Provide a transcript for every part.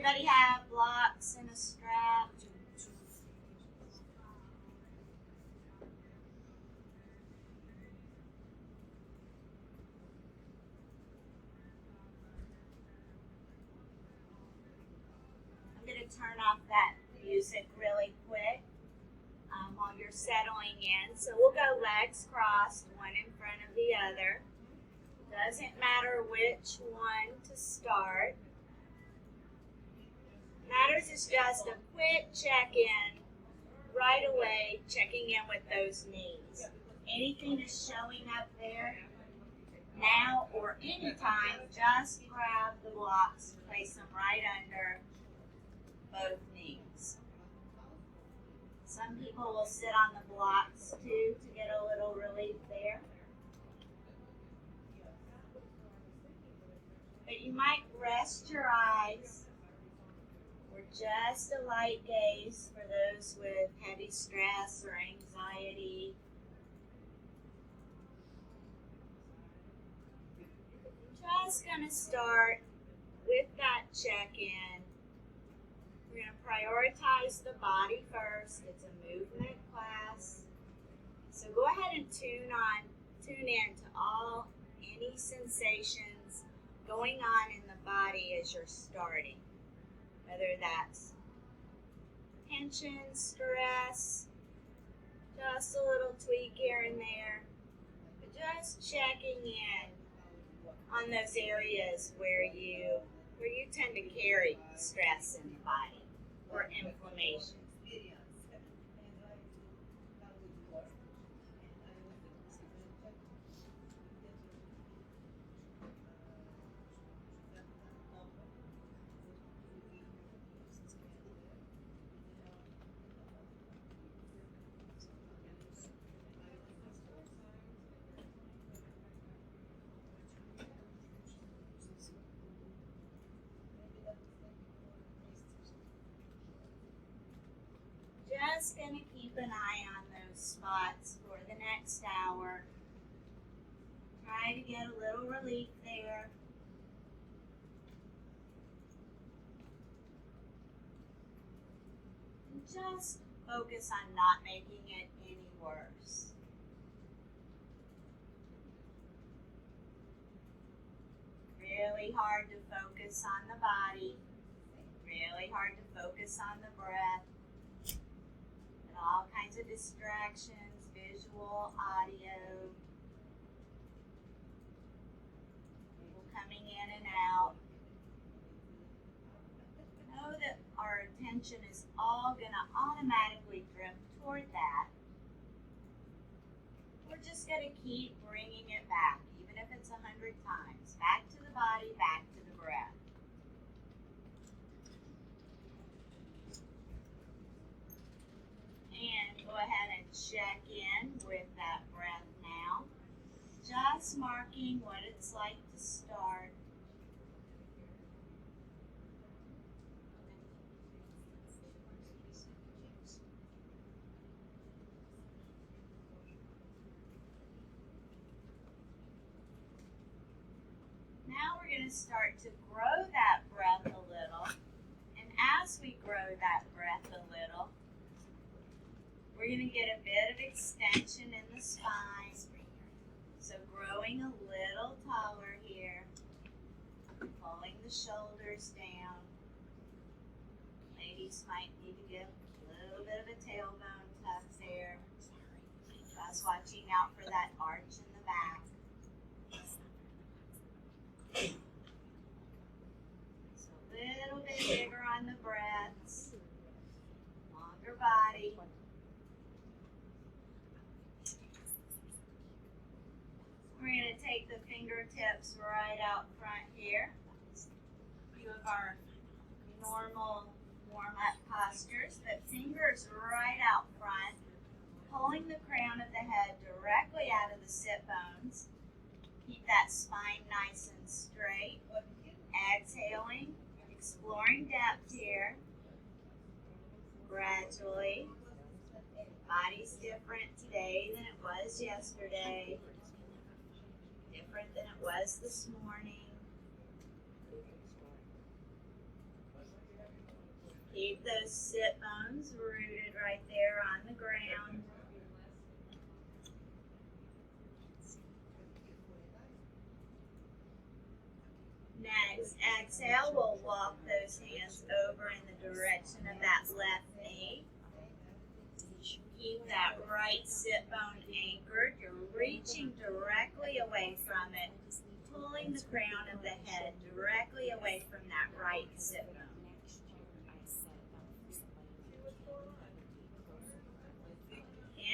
Everybody have blocks and a strap? I'm going to turn off that music really quick while you're settling in. So we'll go legs crossed, one in front of the other. Doesn't matter which one to start. Matters is just a quick check-in right away, checking in with those knees. Anything is showing up there now or anytime, just grab the blocks, place them right under both knees. Some people will sit on the blocks too to get a little relief there. But you might rest your eyes or just a light gaze for those with heavy stress or anxiety. Just going to start with that check-in. We're going to prioritize the body first. It's a movement class. So go ahead and tune in to any sensations going on in the body as you're starting. Whether that's tension, stress, just a little tweak here and there. But just checking in on those areas where you tend to carry stress in the body or inflammation. Just going to keep an eye on those spots for the next hour. Try to get a little relief there. And just focus on not making it any worse. Really hard to focus on the body. Really hard to focus on the breath. All kinds of distractions, visual, audio, people coming in and out. Know that our attention is all going to automatically drift toward that. We're just going to keep bringing it back, even if it's 100 times. Back to the body, back to the breath. And go ahead and check in with that breath now. Just marking what it's like to start. Now we're going to start to grow that breath a little. And as we grow that breath a little, we're going to get a bit of extension in the spine. So growing a little taller here. Pulling the shoulders down. Ladies might need to get a little bit of a tailbone tuck there. Just watching out for that arch in the back. So a little bit bigger on the breaths. Longer body. We're going to take the fingertips right out front here. A few of our normal warm-up postures, but fingers right out front, pulling the crown of the head directly out of the sit bones. Keep that spine nice and straight. Exhaling, exploring depth here. Gradually. Body's different today than it was yesterday. Different than it was this morning. Keep those sit bones rooted right there on the ground. Next, exhale, we'll walk those hands over in the direction of that left knee. Keep that right sit bone anchored. You're reaching directly away from it, pulling the crown of the head directly away from that right sit bone.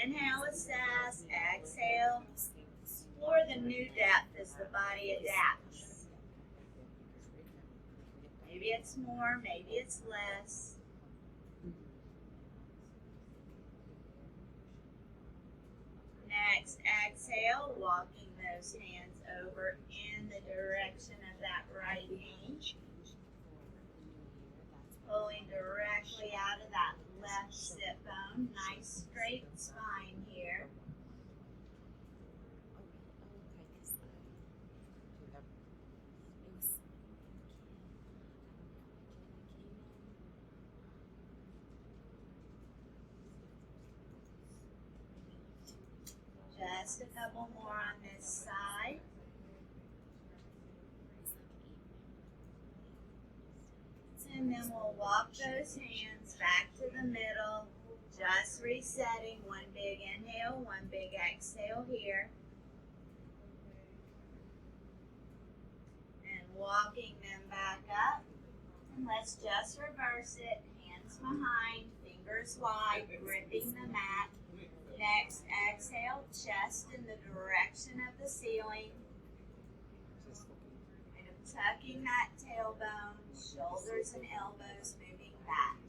Inhale, assess. Exhale. Explore the new depth as the body adapts. Maybe it's more, maybe it's less. Next, exhale, walking those hands over in the direction of that right knee. Pulling directly out of that left sit bone. Nice straight spine here. Just a couple more on this side. And then we'll walk those hands back to the middle, just resetting. One big inhale, one big exhale here. And walking them back up. And let's just reverse it. Hands behind, fingers wide, gripping the mat. Next, exhale, chest in the direction of the ceiling. Kind of tucking that tailbone, shoulders and elbows moving back.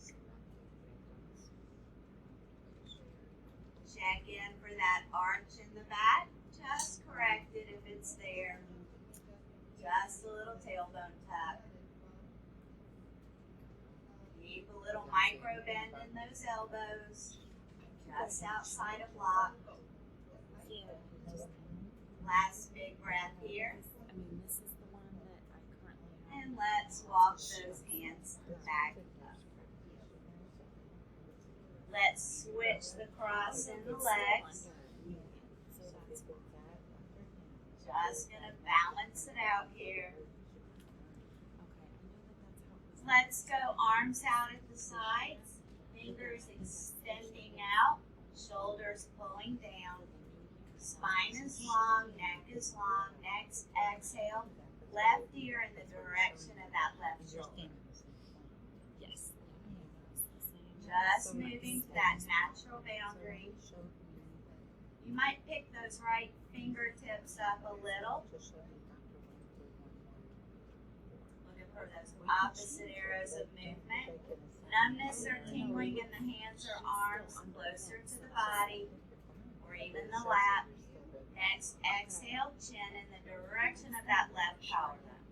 Check in for that arch in the back. Just correct it if it's there. Just a little tailbone tuck. Keep a little micro bend in those elbows. Just outside of lock. Last big breath here. And let's walk those hands back up. Let's switch the cross in the legs. Just gonna balance it out here. Let's go arms out at the sides. Fingers extending out, shoulders pulling down. Spine is long, neck is long. Next, exhale, left ear in the direction of that left shoulder. Yes. Just moving to that natural boundary. You might pick those right fingertips up a little. Looking for those opposite arrows of movement. Numbness or tingling in the hands or arms closer to the body or even the lap. Next, exhale, chin in the direction of that left collarbone.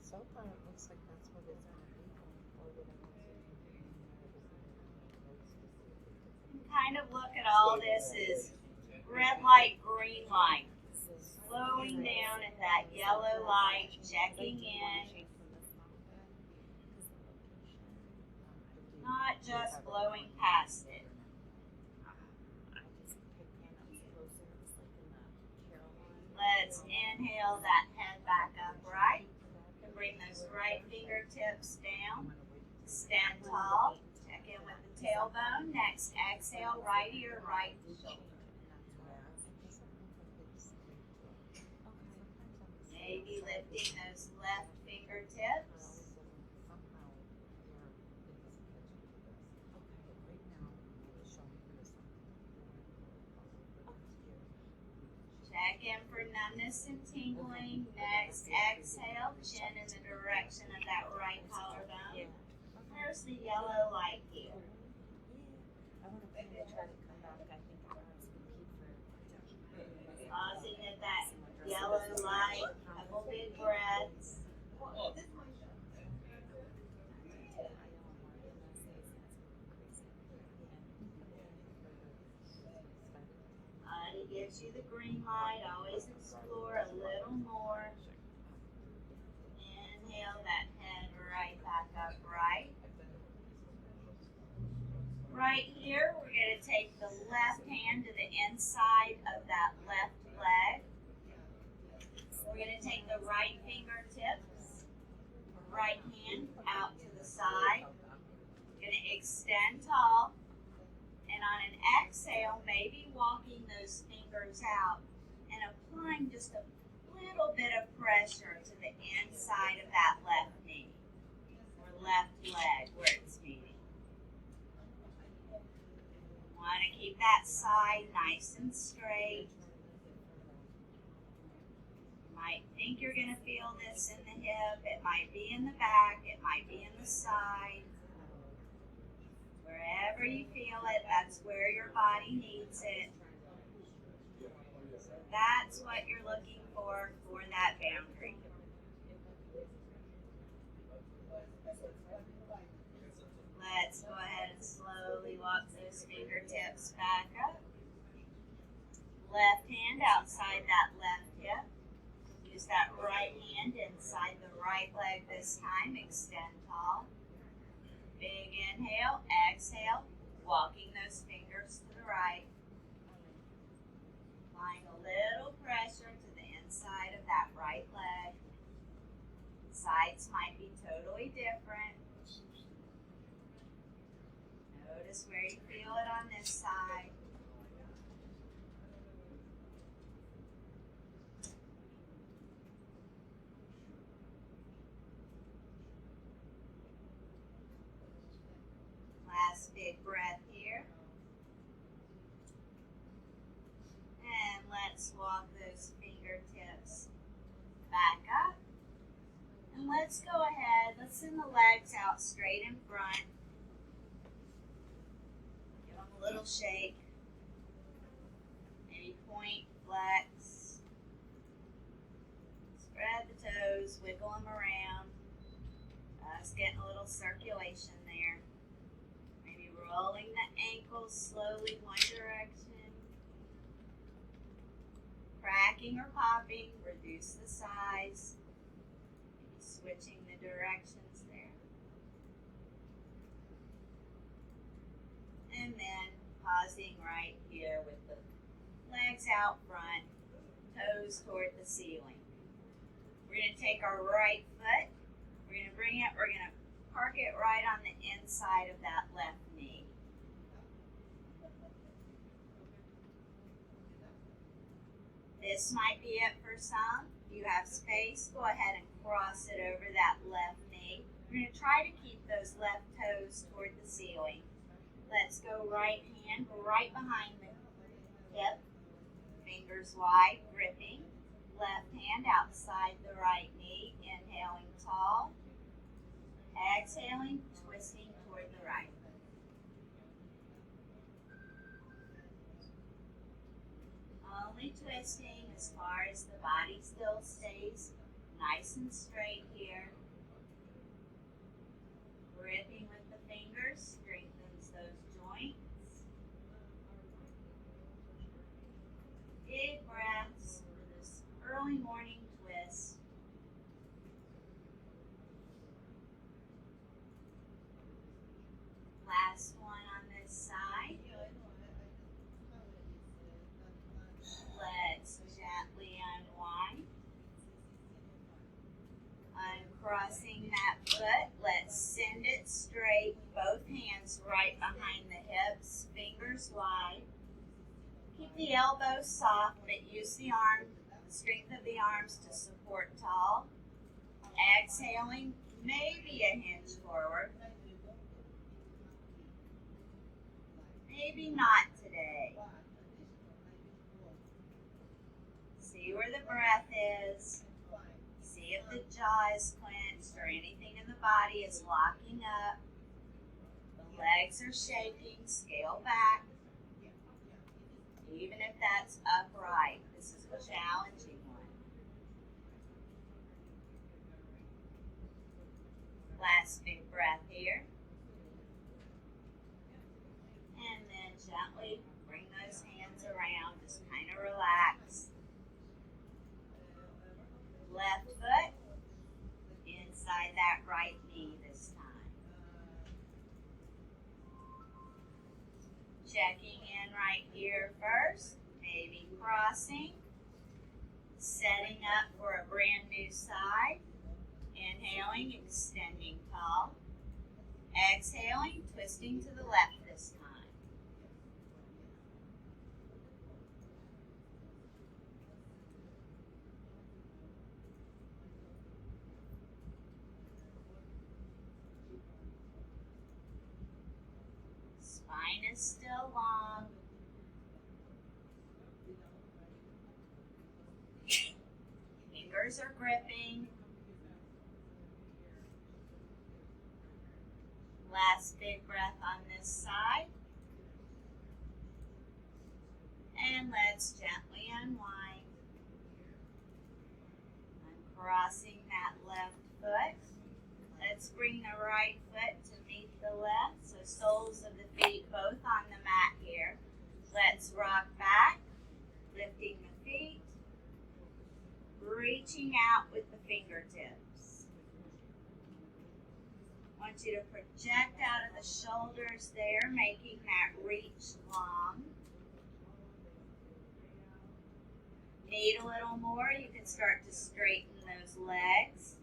So far it looks like that's what it's going to be. And kind of look at all this as red light, green light. Slowing down at that yellow light, checking in. Not just blowing past it. Let's inhale that head back upright. And bring those right fingertips down. Stand tall. Check in with the tailbone. Next, exhale, right ear, right shoulder. Maybe lifting those left fingertips. Check in for numbness and tingling. Next, exhale, chin in the direction of that right collarbone. There's the yellow light here. I want to try to come back. I think I was going to keep for Pausing at that yellow light, couple big breaths. Body gives you the green light. Always explore a little more. Inhale that head Right here, we're going to take the left hand to the inside of that left leg. We're going to take the right fingertips, right hand out to the side. Going to extend tall. And on an exhale, maybe walking those fingers out and applying just a little bit of pressure to the inside of that left knee or left leg where it's meeting. Want to keep that side nice and straight. You might think you're going to feel this in the hip. It might be in the back. It might be in the side. Wherever you feel it, that's where your body needs it. So that's what you're looking for that boundary. Let's go ahead and slowly walk those fingertips back up. Left hand outside that left hip. Use that right hand inside the right leg this time. Extend tall. Big inhale, exhale, walking those fingers to the right. Applying a little pressure to the inside of that right leg. Sides might be totally different. Notice where you feel it on this side. Last big breath here. And let's walk those fingertips back up. And let's go ahead, let's send the legs out straight in front. Give them a little shake. Maybe point, flex. Spread the toes, wiggle them around. Just getting a little circulation there. Maybe rolling the ankles slowly one direction. Cracking or popping, reduce the size. Maybe switching the directions there. And then pausing right here with the legs out front, toes toward the ceiling. We're going to take our right foot, we're going to bring it, we're going to park it right on the inside of that left knee. This might be it for some. If you have space, go ahead and cross it over that left knee. We're going to try to keep those left toes toward the ceiling. Let's go right hand right behind the hip, fingers wide, gripping. Left hand outside the right knee, inhaling tall. Exhaling, twisting toward the right. Only twisting as far as the body still stays nice and straight here. Gripping with the fingers strengthens those joints. Big breaths for this early morning twist. Last one on this side. Let's gently unwind. Uncrossing that foot, let's send it straight. Both hands right behind the hips, fingers wide. Keep the elbows soft, but use the strength of the arms to support tall. Exhaling, maybe a hinge forward. Maybe not today. See where the breath is. See if the jaw is clenched or anything in the body is locking up. The legs are shaking, scale back. Even if that's upright, this is a challenging one. Last big breath here. And then gently bring those hands around, just kind of relax. Left foot inside that right knee this time. Checking in right here first, maybe crossing, setting up for a brand new side. Inhaling, extending tall. Exhaling, twisting to the left this time. Spine is still long. Fingers are gripping. Last big breath on this side. And let's gently unwind. Uncrossing that left foot. Let's bring the right foot to meet the left. So soles of the feet both on the mat here. Let's rock back, lifting the feet, reaching out with the fingertips. I want you to project out of the shoulders there, making that reach long. Need a little more, you can start to straighten those legs.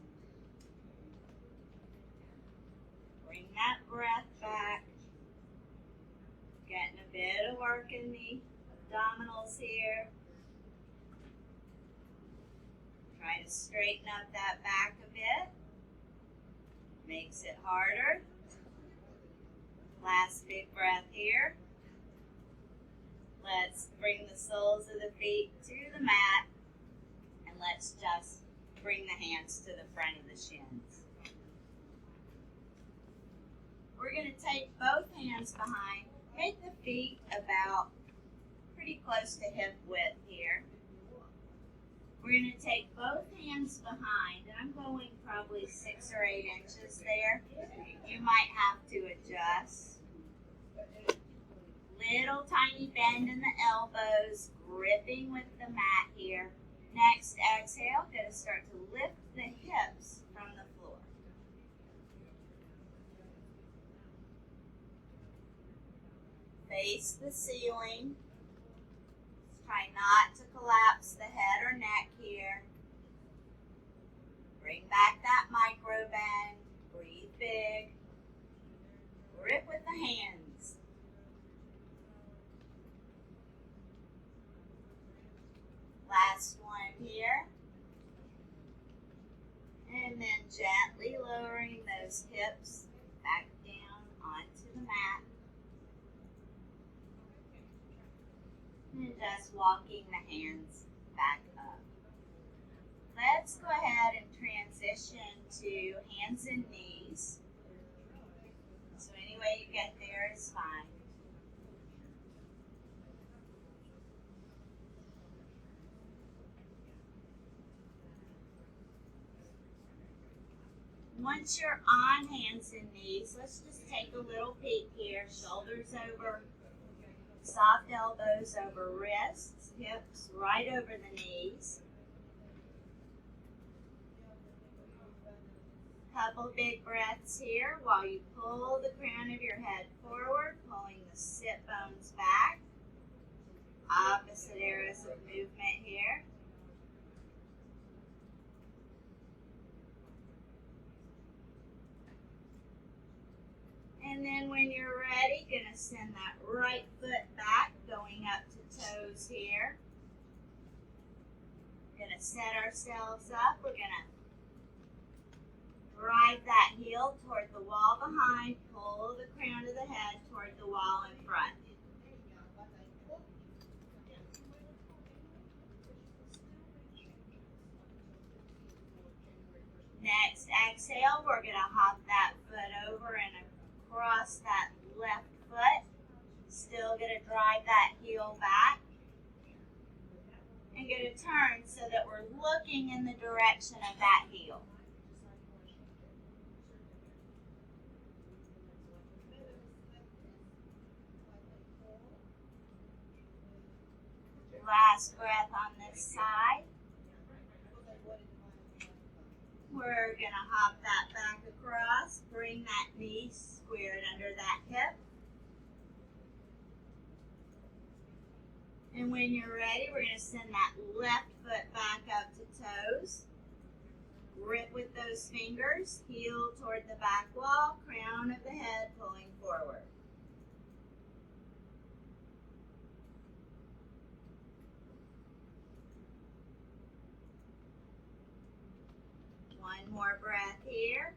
Bring that breath back. Getting a bit of work in the abdominals here. Try to straighten up that back a bit. Makes it harder. Last big breath here. Let's bring the soles of the feet to the mat. And let's just bring the hands to the front of the shins. We're going to take both hands behind. Make the feet about pretty close to hip width here. We're going to take both hands behind, and I'm going probably 6 or 8 inches there. You might have to adjust. Little tiny bend in the elbows, gripping with the mat here. Next exhale, going to start to lift the hips from the floor. Face the ceiling. Try not to collapse the head or neck here. Bring back that micro bend. Breathe big. Grip with the hands. Last one here. And then gently lowering those hips back down onto the mat. And just walking the hands back up. Let's go ahead and transition to hands and knees. So any way you get there is fine. Once you're on hands and knees, let's just take a little peek here. Shoulders over, soft elbows over wrists, hips right over the knees. Couple big breaths here while you pull the crown of your head forward, pulling the sit bones back. Opposite areas of movement here. And then when you're ready, gonna send that right foot back, going up to toes here. Gonna set ourselves up. We're gonna drive that heel toward the wall behind, pull the crown of the head toward the wall in front. Next exhale, we're gonna hop that foot over and across that left foot. Still gonna drive that heel back. And gonna turn so that we're looking in the direction of that heel. Last breath on this side. We're going to hop that back across, bring that knee squared under that hip. And when you're ready, we're going to send that left foot back up to toes. Grip with those fingers, heel toward the back wall, crown of the head pulling forward. One more breath here.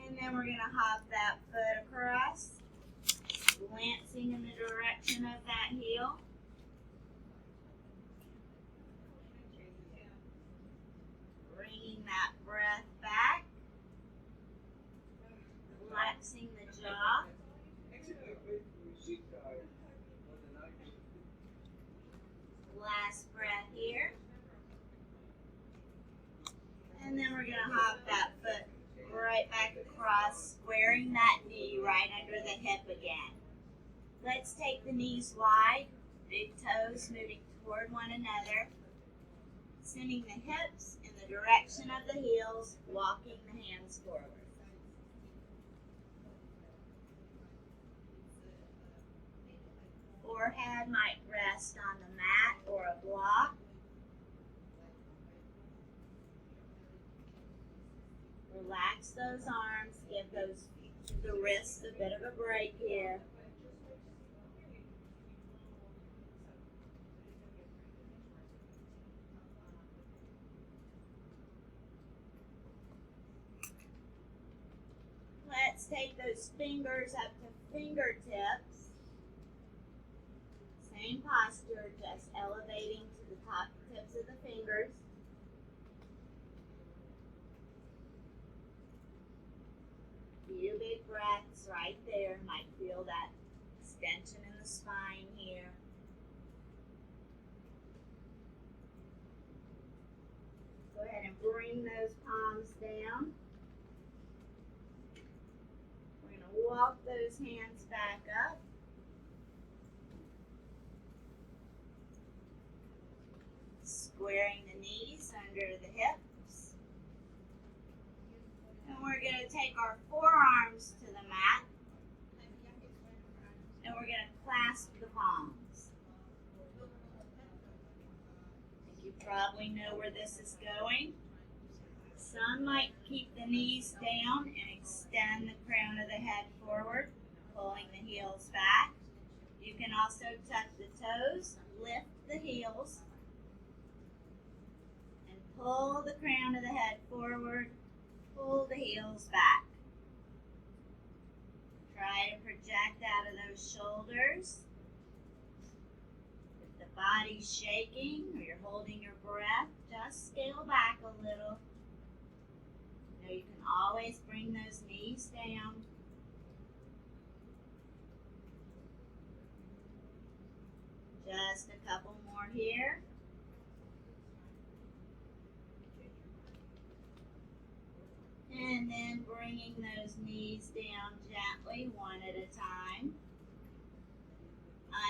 And then we're going to hop that foot across, glancing in the direction of that heel. Bringing that breath back, relaxing the jaw. Last breath here. And then we're going to hop that foot right back across, squaring that knee right under the hip again. Let's take the knees wide, big toes moving toward one another, sending the hips in the direction of the heels, walking the hands forward. Forehead might rest on the mat or a block. Relax those arms, give the wrists a bit of a break here. Let's take those fingers up to fingertips. Same posture, just elevating to the top tips of the fingers. Few big breaths right there. Might feel that extension in the spine here. Go ahead and bring those palms down. We're going to walk those hands back up. Squaring the knees under the hips. And we're going to take our forearms to the mat. And we're going to clasp the palms. I think you probably know where this is going. Some might keep the knees down and extend the crown of the head forward, pulling the heels back. You can also tuck the toes, lift the heels, and pull the crown of the head forward, pull the heels back. Try to project out of those shoulders. If the body's shaking or you're holding your breath, just scale back a little. You can always bring those knees down. Just a couple more here. And then bringing those knees down gently, one at a time.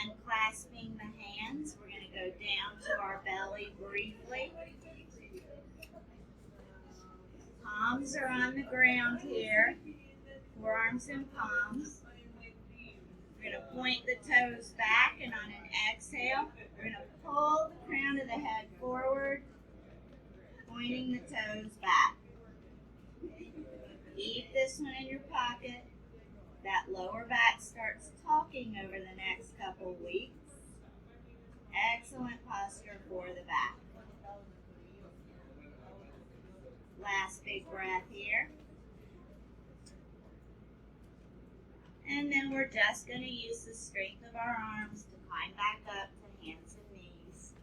Unclasping the hands. We're going to go down to our belly briefly. Palms are on the ground here, forearms and palms. We're going to point the toes back, and on an exhale, we're going to pull the crown of the head forward, pointing the toes back. Keep this one in your pocket. That lower back starts talking over the next couple weeks. Excellent posture for the back. Last big breath here. And then we're just going to use the strength of our arms to climb back up to hands and knees.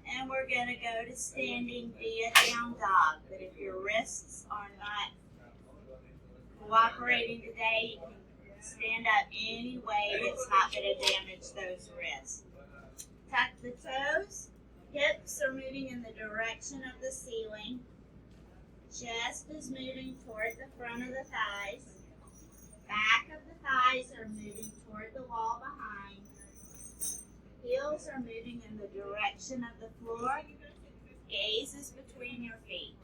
And we're going to go to standing via down dog. But if your wrists are not cooperating today, you can stand up any way that's not going to damage those wrists. Tuck the toes. Hips are moving in the direction of the ceiling. Chest is moving toward the front of the thighs. Back of the thighs are moving toward the wall behind. Heels are moving in the direction of the floor. Gaze is between your feet.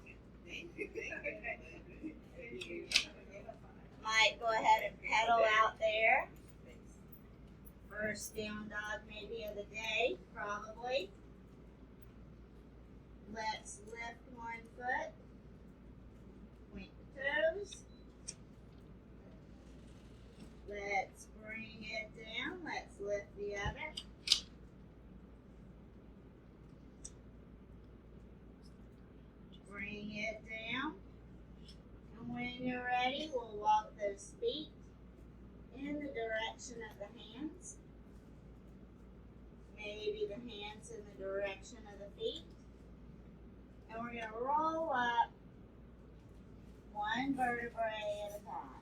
Might go ahead and pedal out there. First down dog maybe of the day, probably. Let's lift one foot. Point the toes. Let's bring it down. Let's lift the other. Bring it down. And when you're ready, we'll walk those feet in the direction of the hands. Maybe the hands in the direction of the feet. And we're going to roll up one vertebrae at a time.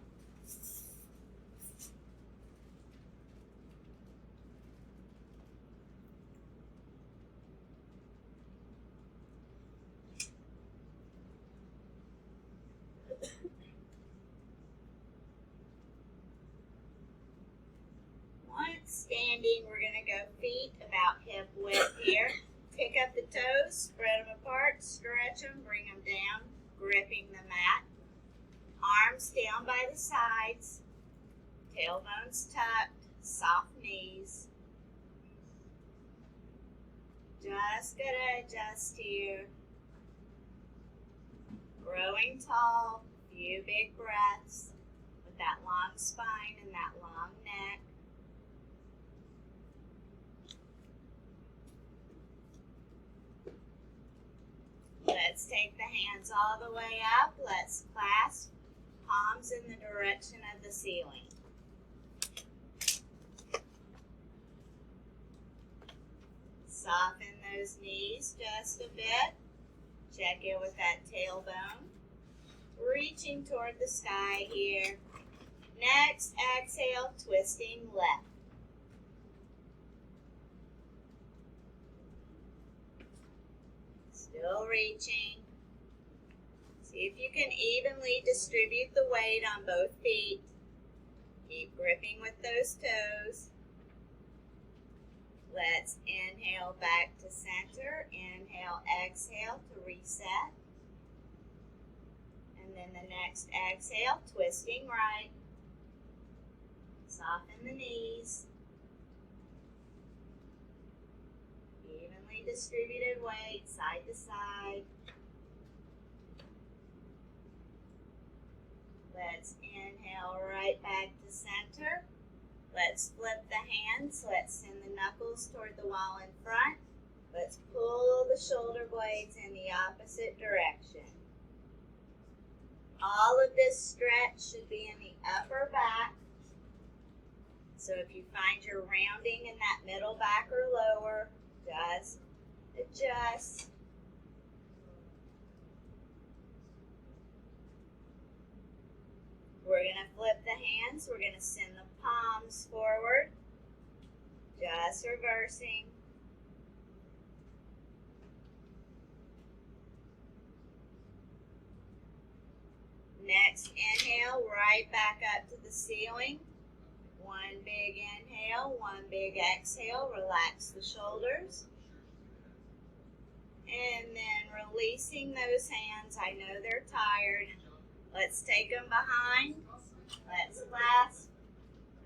Once standing, we're going to go feet about hip width here. Pick up the toes, spread them apart, stretch them, bring them down, gripping the mat. Arms down by the sides, tailbones tucked, soft knees. Just going to adjust here. Growing tall, few big breaths with that long spine and that long neck. Let's take the hands all the way up. Let's clasp palms in the direction of the ceiling. Soften those knees just a bit. Check in with that tailbone. Reaching toward the sky here. Next, exhale, twisting left. Still reaching. See if you can evenly distribute the weight on both feet. Keep gripping with those toes. Let's inhale back to center. Inhale, exhale to reset. And then the next exhale, twisting right. Soften the knees. Evenly distributed weight, side to side. Let's inhale right back to center. Let's flip the hands. Let's send the knuckles toward the wall in front. Let's pull the shoulder blades in the opposite direction. All of this stretch should be in the upper back. So if you find you're rounding in that middle back or lower, just adjust. We're going to flip the hands. We're going to send the palms forward. Just reversing. Next inhale, right back up to the ceiling. One big inhale, one big exhale. Relax the shoulders. And then releasing those hands. I know they're tired. Let's take them behind. Let's clasp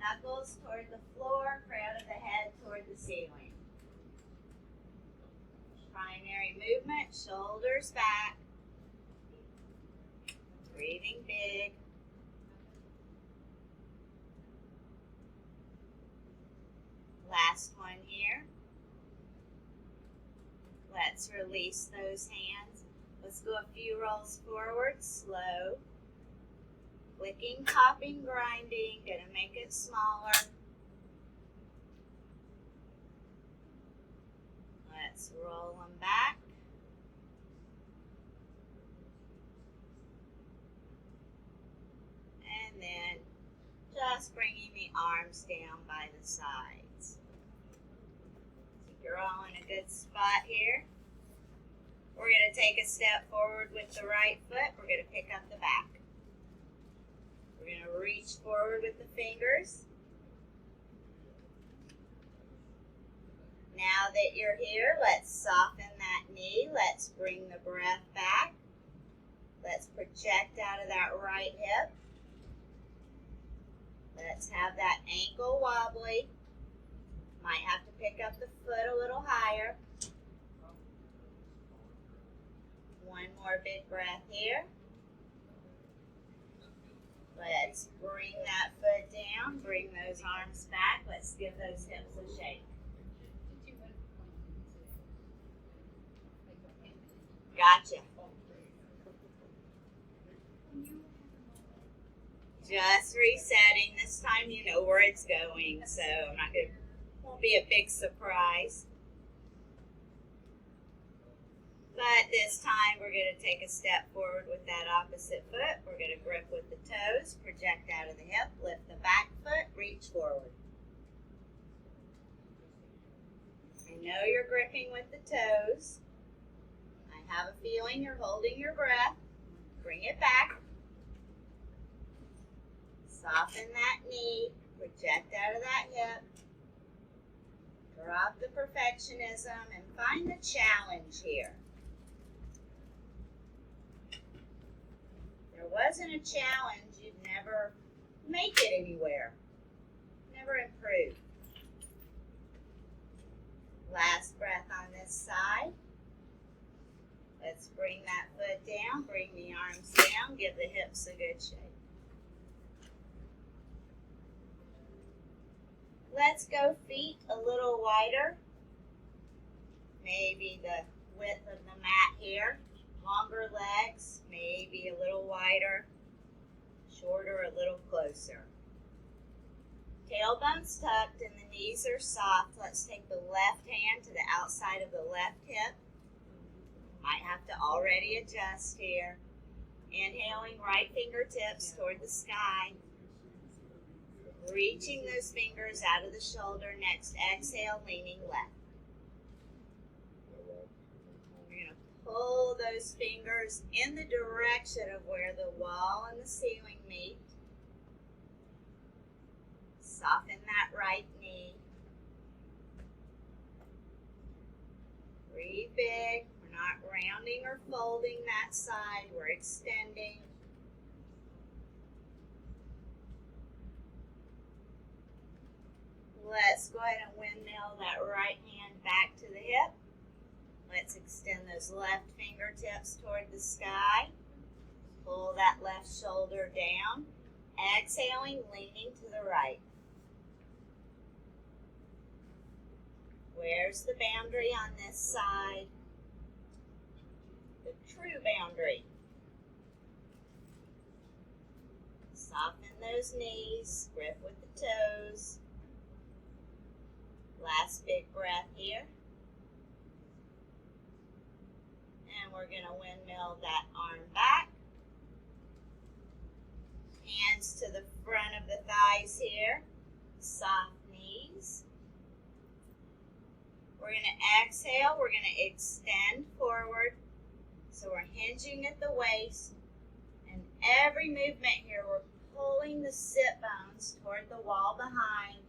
knuckles toward the floor, crown of the head toward the ceiling. Primary movement, shoulders back. Breathing big. Last one here. Let's release those hands. Let's go a few rolls forward, slow. Clicking, popping, grinding. Gonna make it smaller. Let's roll them back. And then just bringing the arms down by the sides. You're all in a good spot here. We're going to take a step forward with the right foot. We're going to pick up the back. We're going to reach forward with the fingers. Now that you're here, let's soften that knee. Let's bring the breath back. Let's project out of that right hip. Let's have that ankle wobbly. Might have to pick up the foot a little higher. One more big breath here. Let's bring that foot down, bring those arms back. Let's give those hips a shake. Gotcha. Just resetting. This time you know where it's going, so won't be a big surprise. But this time we're going to take a step forward with that opposite foot. We're going to grip with the toes, project out of the hip, lift the back foot, reach forward. I know you're gripping with the toes. I have a feeling you're holding your breath. Bring it back. Soften that knee, project out of that hip. Drop the perfectionism and find the challenge here. If there wasn't a challenge, you'd never make it anywhere. Never improve. Last breath on this side. Let's bring that foot down, bring the arms down, give the hips a good shake. Let's go feet a little wider. Maybe the width of the mat here. Longer legs, maybe a little wider. Shorter, a little closer. Tailbone's tucked and the knees are soft. Let's take the left hand to the outside of the left hip. Might have to already adjust here. Inhaling, right fingertips toward the sky. Reaching those fingers out of the shoulder. Next exhale, leaning left. You're going to pull those fingers in the direction of where the wall and the ceiling meet. Soften that right knee. Breathe big. We're not rounding or folding that side. We're extending. Let's go ahead and windmill that right hand back to the hip. Let's extend those left fingertips toward the sky. Pull that left shoulder down. Exhaling, leaning to the right. Where's the boundary on this side? The true boundary. Soften those knees, grip with the toes. Last big breath here. And we're going to windmill that arm back. Hands to the front of the thighs here. Soft knees. We're going to exhale. We're going to extend forward. So we're hinging at the waist. And every movement here, we're pulling the sit bones toward the wall behind.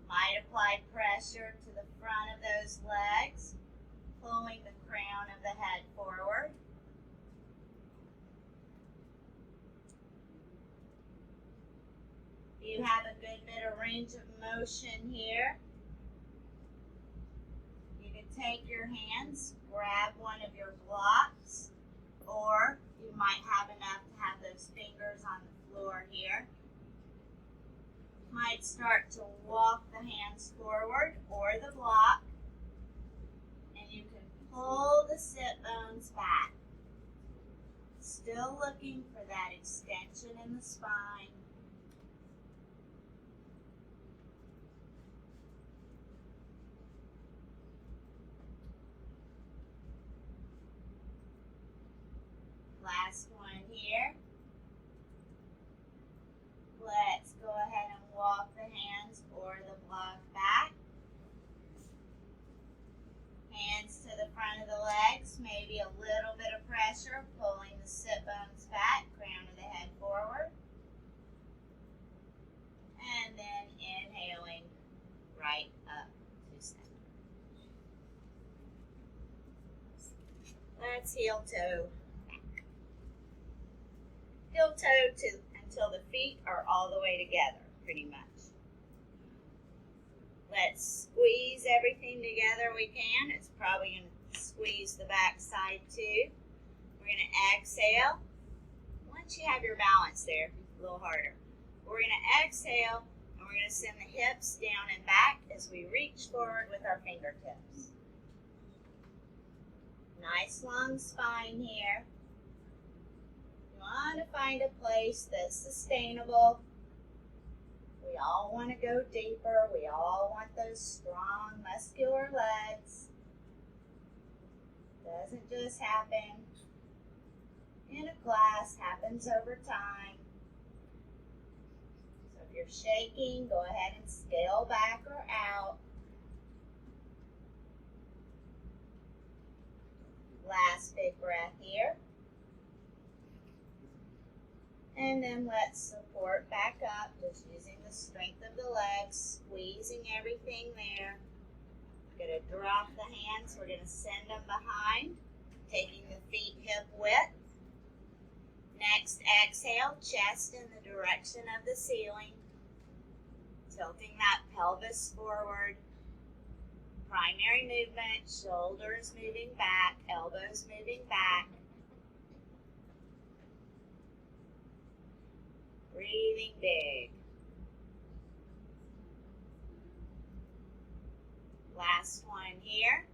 Might apply pressure to the front of those legs, pulling the crown of the head forward. You have a good bit of range of motion here. You can take your hands, grab one of your blocks, or you might have enough to have those fingers on the floor here. Might start to walk the hands forward or the block, and you can pull the sit bones back. Still looking for that extension in the spine. Last one here. Let's go ahead and walk the hands or the block back. Hands to the front of the legs, maybe a little bit of pressure, pulling the sit bones back, crown of the head forward. And then inhaling right up to center. Let's heel toe back. Heel toe to until the feet are all the way together, pretty much. Let's squeeze everything together we can. It's probably going to squeeze the back side too. We're going to exhale. Once you have your balance there, a little harder. We're going to exhale, and we're going to send the hips down and back as we reach forward with our fingertips. Nice long spine here. You want to find a place that's sustainable. We all want to go deeper. We all want those strong, muscular legs. Doesn't just happen in a class, happens over time. So if you're shaking, go ahead and scale back or out. Last big breath here. And then let's support back up, just using the strength of the legs, squeezing everything there. We're going to drop the hands. We're going to send them behind, taking the feet hip width. Next, exhale, chest in the direction of the ceiling, tilting that pelvis forward. Primary movement, shoulders moving back, elbows moving back. Breathing big. Last one here.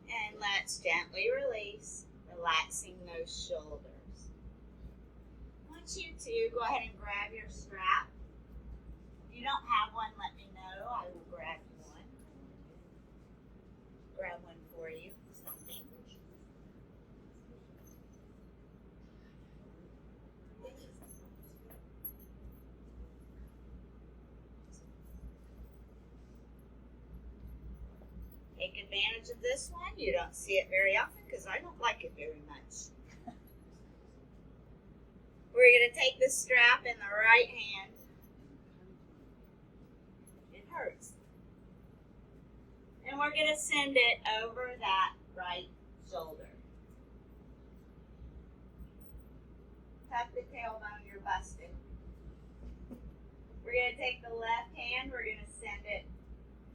And let's gently release, relaxing those shoulders. I want you to go ahead and grab your strap. If you don't have one, let me know. I will grab you one. Grab one for you, something. Take advantage of this one. You don't see it very often because I don't like it very much. We're going to take the strap in the right hand. It hurts. And we're going to send it over that right shoulder. Tuck the tailbone, you're busted. We're going to take the left hand, we're going to send it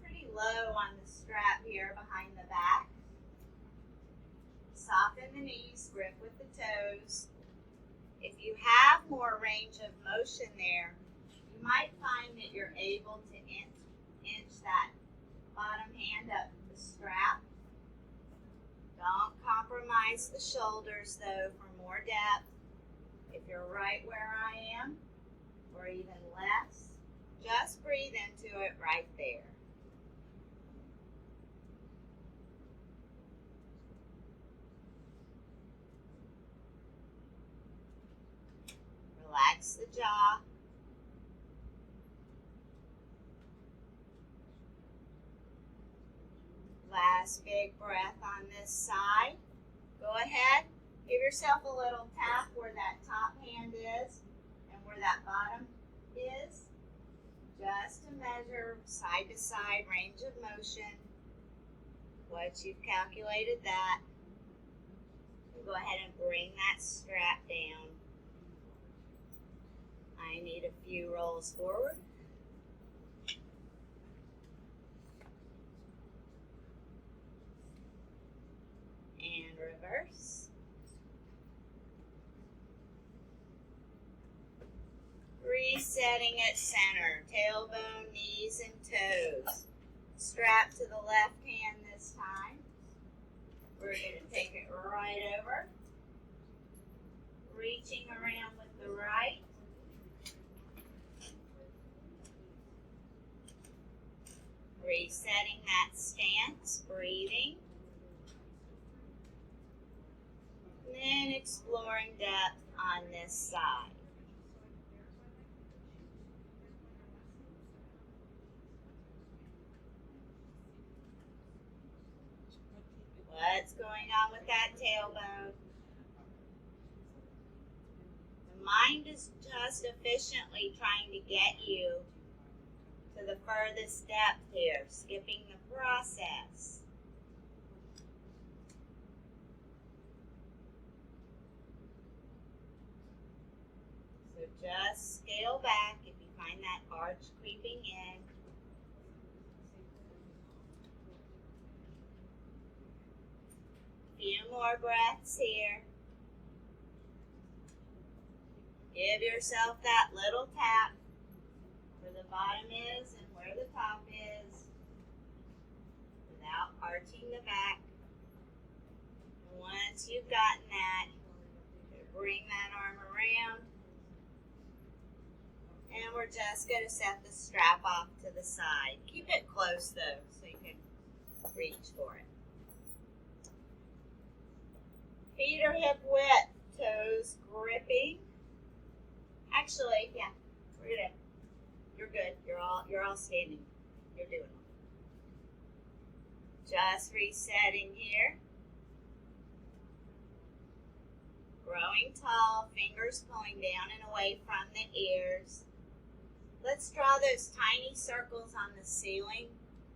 pretty low on the strap here behind the back. Soften the knees, grip with the toes. If you have more range of motion there, you might find that you're able to inch that bottom hand up the strap. Don't compromise the shoulders though for more depth. If you're right where I am, or even less, just breathe into it right there. Relax the jaw. Last big breath on this side. Go ahead, give yourself a little tap where that top hand is and where that bottom is, just to measure side to side range of motion. Once you've calculated that, go ahead and bring that strap down. I need a few rolls forward. And reverse. Resetting at center, tailbone, knees, and toes. Strap to the left hand this time. We're going to take it right over. Reaching around with the right. Resetting that stance, breathing. And then exploring depth on this side. What's going on with that tailbone? The mind is just efficiently trying to get you to the furthest depth here, skipping the process. So just scale back if you find that arch creeping in. Few more breaths here. Give yourself that little tap where the bottom is and where the top is without arching the back. And once you've gotten that, bring that arm around. And we're just going to set the strap off to the side. Keep it close though so you can reach for it. Feet are hip width, toes gripping. Actually, yeah, you're good. You're all standing. You're doing it. Just resetting here. Growing tall, fingers pulling down and away from the ears. Let's draw those tiny circles on the ceiling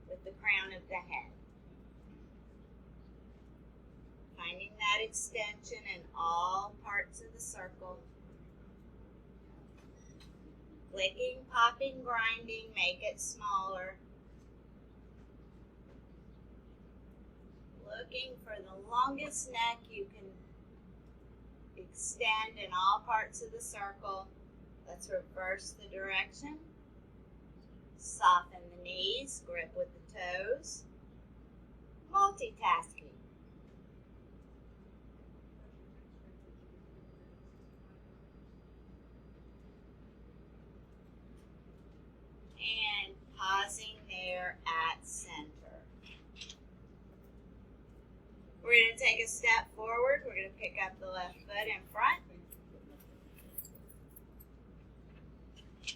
with the crown of the head. Finding that extension in all parts of the circle. Clicking, popping, grinding, make it smaller. Looking for the longest neck you can extend in all parts of the circle. Let's reverse the direction. Soften the knees, grip with the toes. Multitasking. And pausing there at center. We're going to take a step forward. We're going to pick up the left foot in front.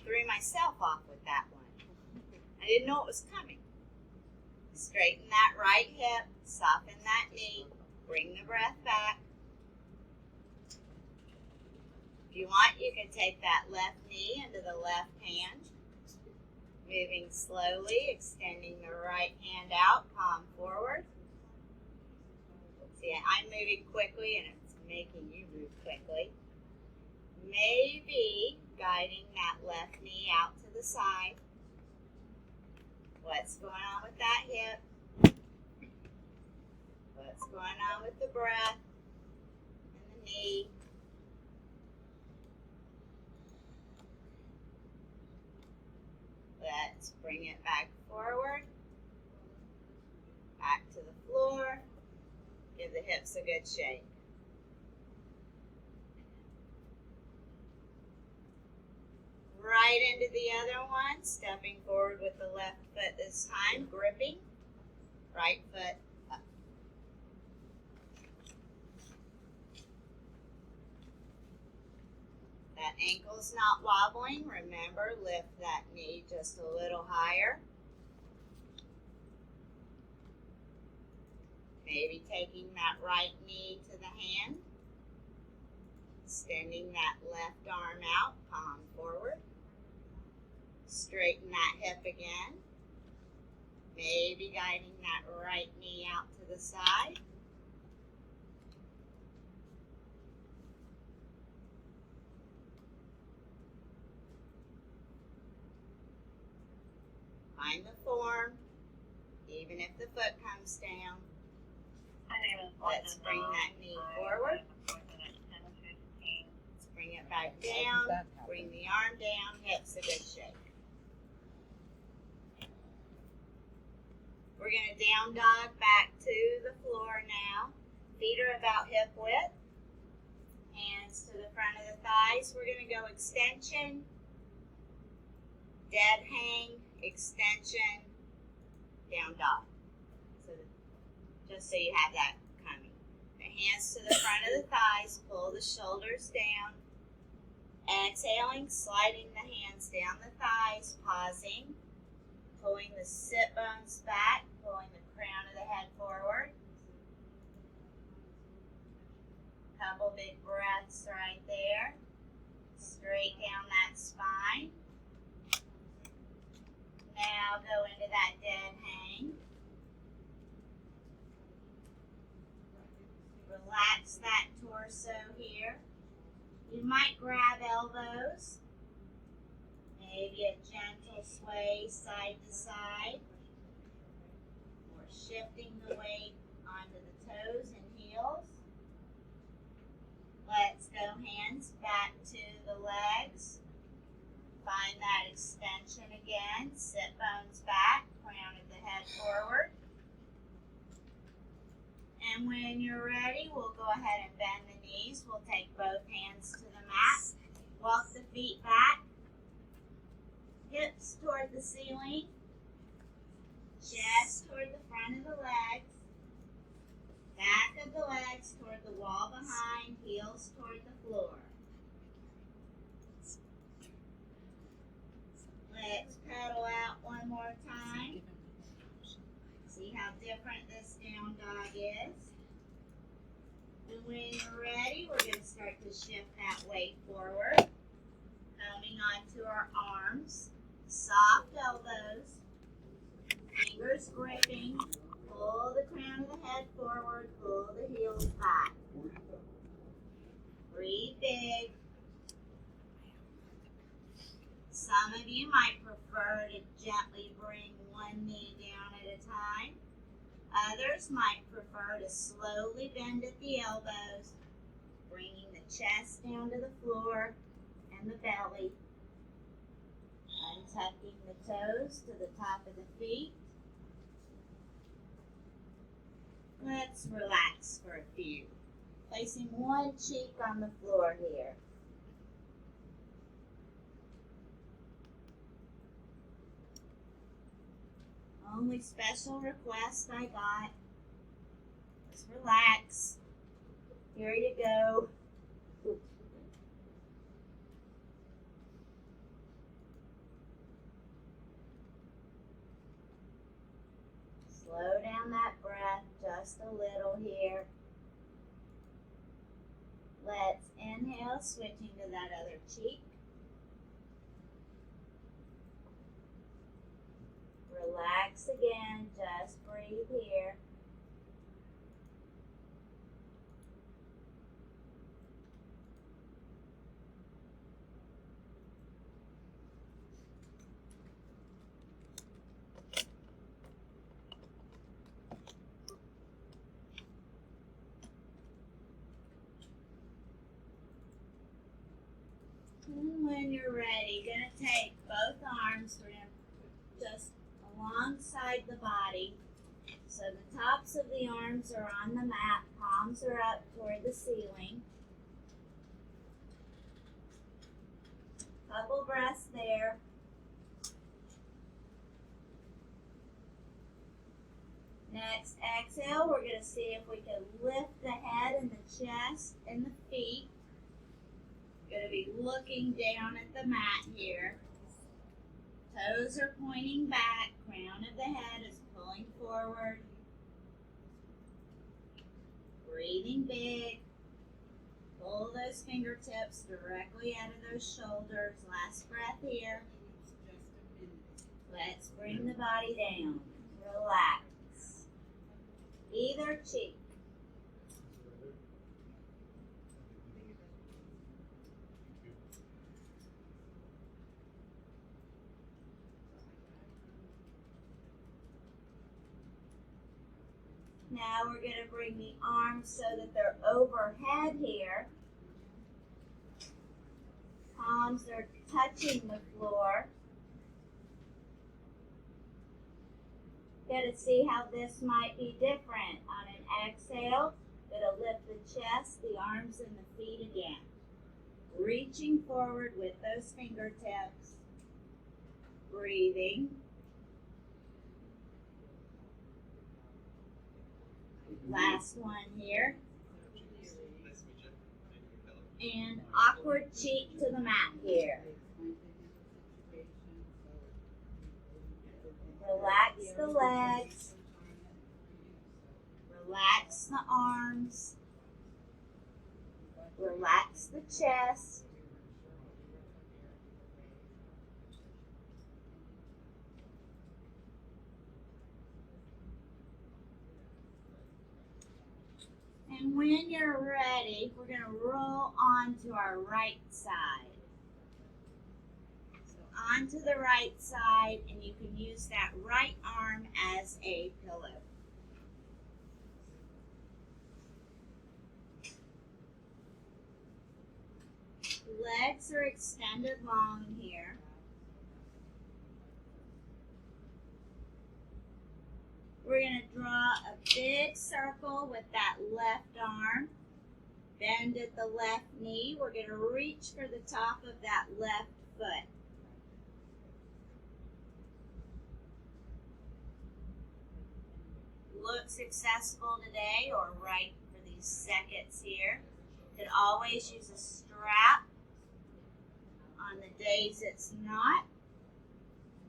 Threw myself off with that one. I didn't know it was coming. Straighten that right hip, soften that knee, bring the breath back. If you want, you can take that left knee into the left hand. Moving slowly, extending the right hand out, palm forward. See, I'm moving quickly and it's making you move quickly. Maybe guiding that left knee out to the side. What's going on with that hip? What's going on with the breath and the knee? Let's bring it back forward, back to the floor. Give the hips a good shake. Right into the other one, stepping forward with the left foot this time, gripping, right foot up. That ankle's not wobbling. Remember, lift that knee just a little higher. Maybe taking that right knee to the hand. Extending that left arm out, palm forward. Straighten that hip again. Maybe guiding that right knee out to the side. Find the form, even if the foot comes down. Let's bring that knee forward. Let's bring it back down. Bring the arm down, hips a good shake. We're going to down dog back to the floor now. Feet are about hip width. Hands to the front of the thighs. We're going to go extension, dead hang, extension, down dog. So just so you have that coming. The hands to the front of the thighs, pull the shoulders down. Exhaling, sliding the hands down the thighs, pausing, pulling the sit bones back, pulling the crown of the head forward. Couple big breaths right there. Straight down that spine. Now go into that dead hang. Relax that torso here. You might grab elbows. Maybe a gentle sway side to side. Or shifting the weight onto the toes and heels. Let's go hands back to the legs. Find that extension again. Sit bones back, crown of the head forward. And when you're ready, we'll go ahead and bend the knees. We'll take both hands to the mat. Walk the feet back. Hips toward the ceiling. Chest toward the front of the legs. Back of the legs toward the wall behind. Heels toward the floor. Let's pedal out one more time. See how different this down dog is. And when you're ready, we're going to start to shift that weight forward. Coming onto our arms. Soft elbows. Fingers gripping. Pull the crown of the head forward. Pull the heels back. Breathe big. Some of you might prefer to gently bring one knee down at a time. Others might prefer to slowly bend at the elbows, bringing the chest down to the floor and the belly. Untucking the toes to the top of the feet. Let's relax for a few. Placing one cheek on the floor here. Only special request I got. Just relax. Here you go. Slow down that breath just a little here. Let's inhale, switching to that other cheek. Relax again, just breathe here. And when you're ready, you're going to take both arms, we're going to just alongside the body. So the tops of the arms are on the mat, palms are up toward the ceiling. Couple breaths there. Next exhale, we're going to see if we can lift the head and the chest and the feet. Going to be looking down at the mat here. Toes are pointing back. Crown of the head is pulling forward. Breathing big. Pull those fingertips directly out of those shoulders. Last breath here. Let's bring the body down. Relax. Either cheek. Now we're going to bring the arms so that they're overhead here. Palms are touching the floor. Got to see how this might be different. On an exhale, going to lift the chest, the arms, and the feet again. Reaching forward with those fingertips. Breathing. Last one here. And awkward cheek to the mat here. Relax the legs. Relax the arms. Relax the chest. And when you're ready, we're going to roll on to our right side. So onto the right side, and you can use that right arm as a pillow. Legs are extended long here. We're going to draw a big circle with that left arm. Bend at the left knee. We're going to reach for the top of that left foot. Look successful today, or right for these seconds here. You could always use a strap on the days it's not.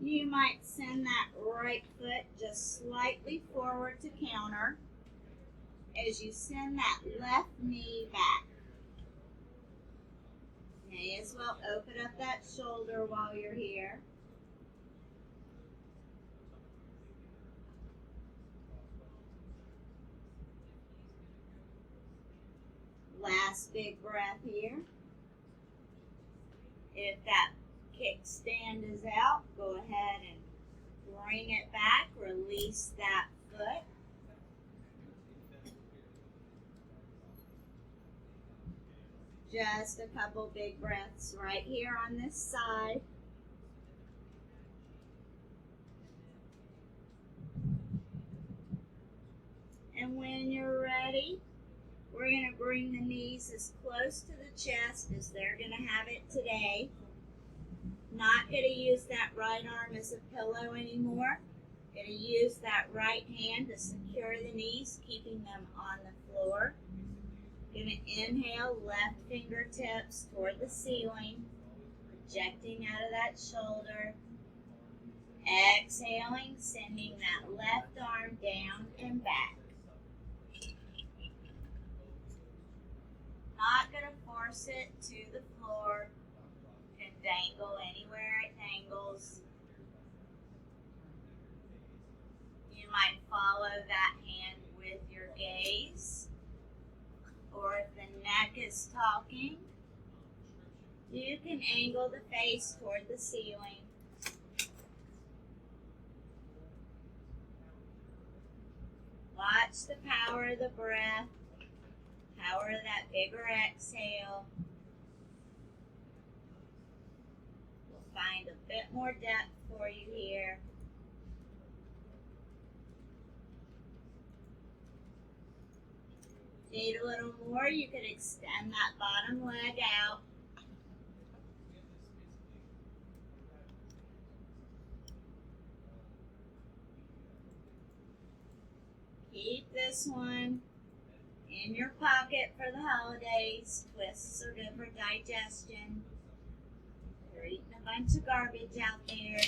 You might send that right foot just slightly forward to counter as you send that left knee back. May as well open up that shoulder while you're here. Last big breath here. If that kickstand is out, go ahead and bring it back. Release that foot. Just a couple big breaths right here on this side. And when you're ready, we're going to bring the knees as close to the chest as they're going to have it today. Not going to use that right arm as a pillow anymore. Going to use that right hand to secure the knees, keeping them on the floor. Going to inhale, left fingertips toward the ceiling, projecting out of that shoulder. Exhaling, sending that left arm down and back. Not going to force it to the floor. You can dangle anywhere it dangles. You might follow that hand with your gaze. Or if the neck is talking, you can angle the face toward the ceiling. Watch the power of the breath, power of that bigger exhale. We'll find a bit more depth for you here. Need a little more, you could extend that bottom leg out. Keep this one in your pocket for the holidays. Twists are good for digestion. You're eating a bunch of garbage out there.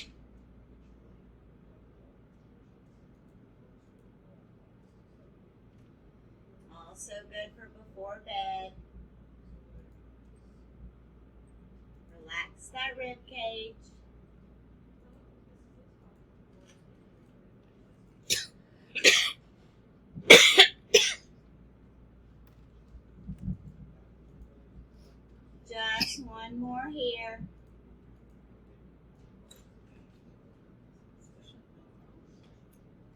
Also good for before bed. Relax that rib cage. Just one more here.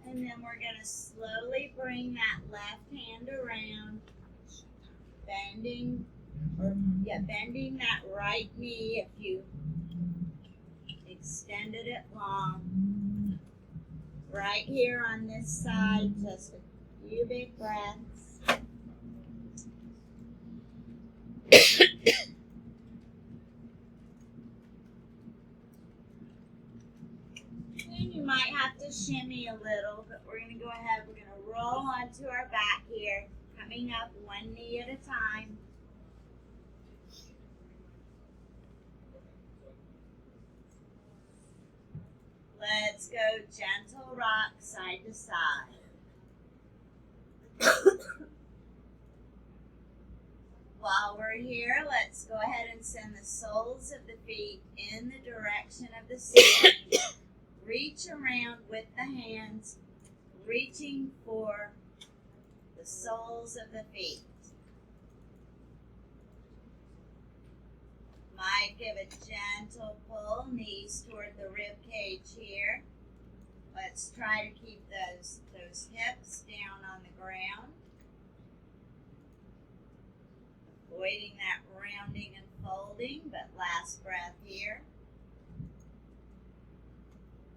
And then we're going to slowly bring that left hand around, bending that right knee if you extended it long. Right here on this side, just a few big breaths. And you might have to shimmy a little, but we're going to go ahead. We're going to roll onto our back here, coming up one knee at a time. Let's go gentle rock side to side. While we're here, let's go ahead and send the soles of the feet in the direction of the ceiling. Reach around with the hands, reaching for the soles of the feet. Might give a gentle pull, knees toward the rib cage here. Let's try to keep those hips down on the ground. Avoiding that rounding and folding, but last breath here.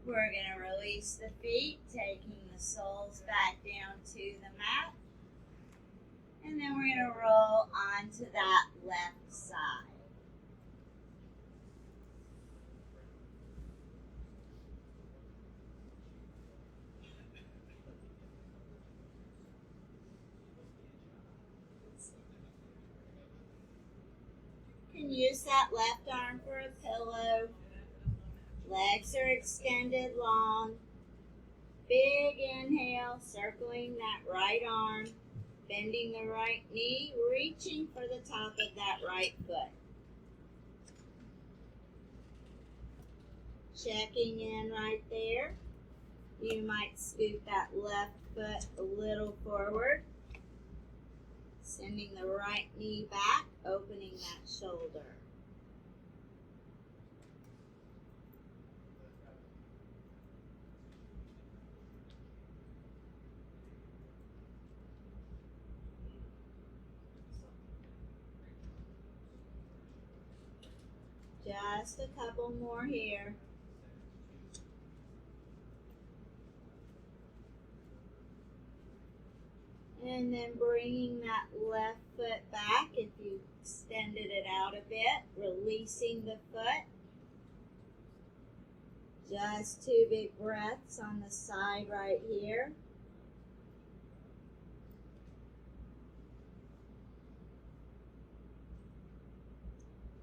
We're going to release the feet, taking the soles back down to the mat. And then we're going to roll onto that left side. You can use that left arm for a pillow. Legs are extended long. Big inhale, circling that right arm, bending the right knee, reaching for the top of that right foot. Checking in right there. You might scoot that left foot a little forward. Sending the right knee back, opening that shoulder. Just a couple more here. And then bringing that left foot back, if you extended it out a bit, releasing the foot. Just 2 big breaths on the side right here.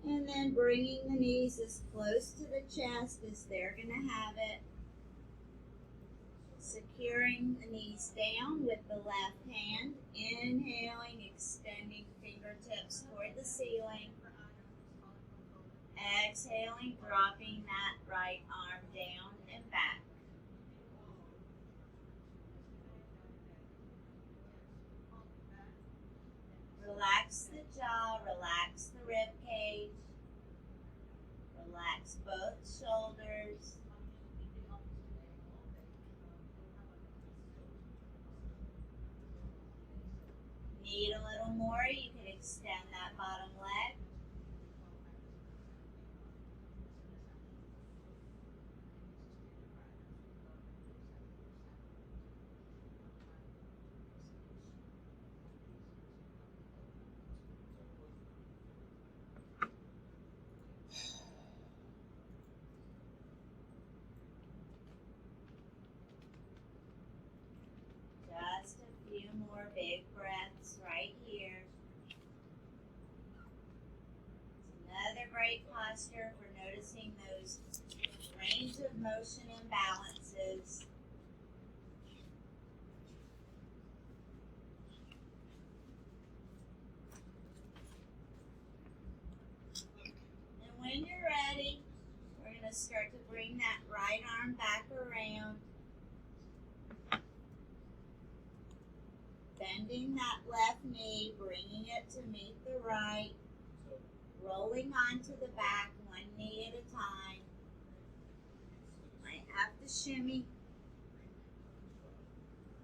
And then bringing the knees as close to the chest as they're going to have it. Securing the knees down with the left hand. Inhaling, extending fingertips toward the ceiling. Exhaling, dropping that right arm down and back. Relax the jaw, relax the rib cage. Relax both shoulders. Need a little more, you can extend that bottom leg. Just a few more big breaths right here. It's another great posture for noticing those range of motion imbalances. And when you're ready, we're going to start to bring that right arm back around. Bending that left knee, bringing it to meet the right. Rolling onto the back, one knee at a time. Might have to shimmy.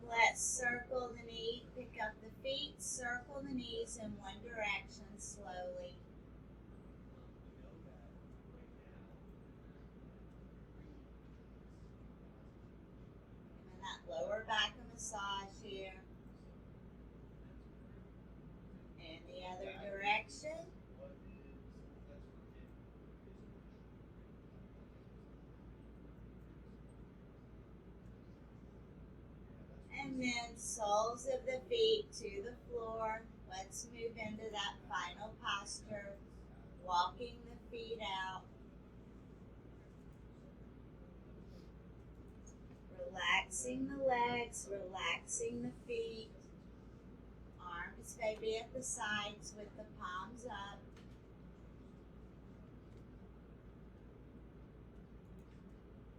Let's circle the knee, pick up the feet, circle the knees in one direction slowly. And that lower back a massage here. And the other direction. And then soles of the feet to the floor. Let's move into that final posture. Walking the feet out. Relaxing the legs, relaxing the feet. Arms maybe at the sides with the palms up.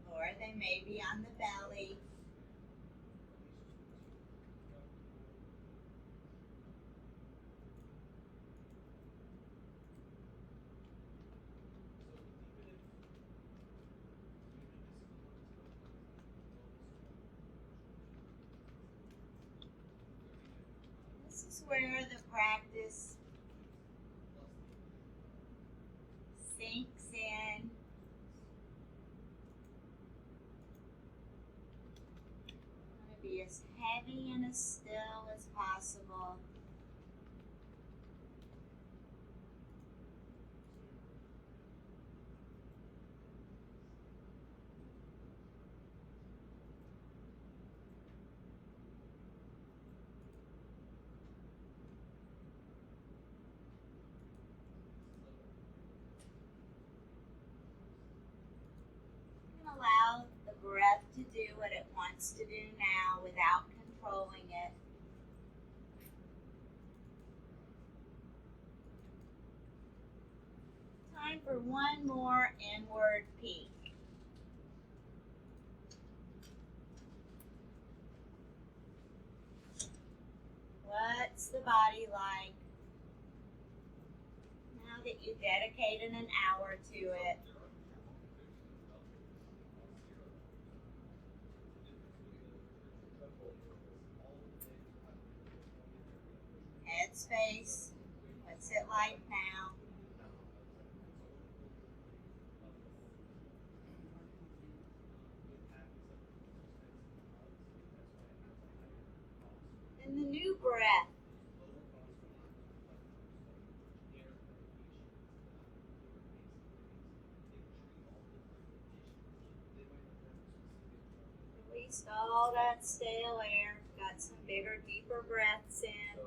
Or they may be on the belly. This is where the practice sinks in. Want to be as heavy and as still as possible. Allow the breath to do what it wants to do now without controlling it. Time for one more inward peek. What's the body like now that you've dedicated an hour to it? Headspace, what's it like now? And the new breath. Released all that stale air. Got some bigger, deeper breaths in.